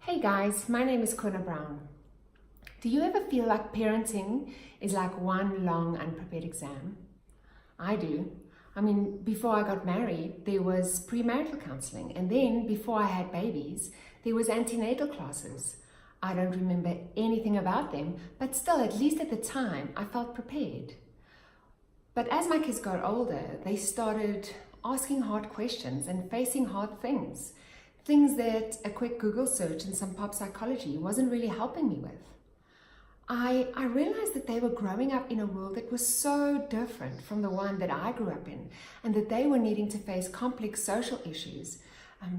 Hey guys, my name is Kona Brown. Do you ever feel like parenting is like one long unprepared exam? I do. I mean, before I got married, there was premarital counseling, and then before I had babies, there was antenatal classes. I don't remember anything about them, but still, at least at the time, I felt prepared. But as my kids got older, they started asking hard questions and facing hard things. Things that a quick Google search and some pop psychology wasn't really helping me with. I realized that they were growing up in a world that was so different from the one that I grew up in, and that they were needing to face complex social issues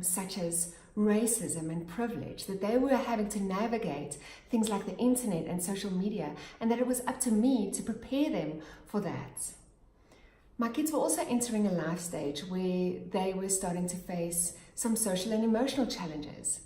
such as racism and privilege, that they were having to navigate things like the internet and social media, and that it was up to me to prepare them for that. My kids were also entering a life stage where they were starting to face some social and emotional challenges,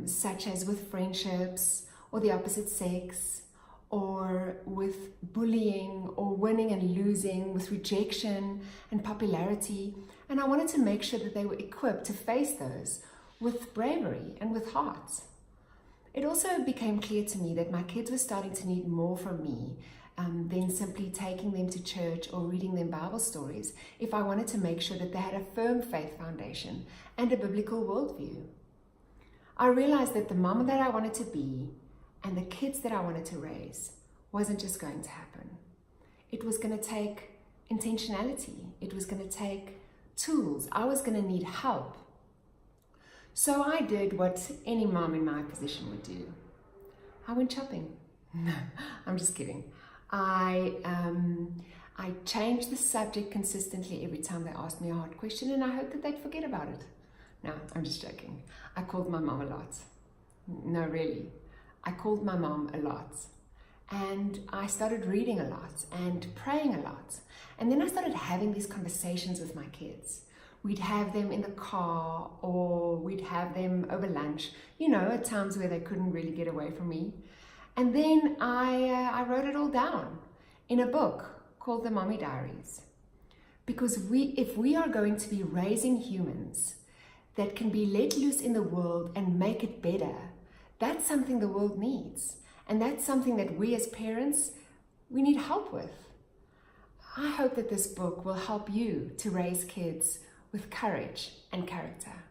such as with friendships or the opposite sex, or with bullying or winning and losing, with rejection and popularity. And I wanted to make sure that they were equipped to face those with bravery and with heart. It also became clear to me that my kids were starting to need more from me than simply taking them to church or reading them Bible stories, if I wanted to make sure that they had a firm faith foundation and a biblical worldview. I realized that the mom that I wanted to be and the kids that I wanted to raise wasn't just going to happen. It was going to take intentionality. It was going to take tools. I was going to need help. So I did what any mom in my position would do. I went shopping. No, I'm just kidding. I changed the subject consistently every time they asked me a hard question, and I hoped that they'd forget about it. No, I'm just joking. I called my mom a lot. No, really. I called my mom a lot. And I started reading a lot and praying a lot. And then I started having these conversations with my kids. We'd have them in the car, or we'd have them over lunch, at times where they couldn't really get away from me. And then I wrote it all down in a book called the Mommy Diaries. Because if we are going to be raising humans that can be let loose in the world and make it better, that's something the world needs. And that's something that we as parents, we need help with. I hope that this book will help you to raise kids with courage and character.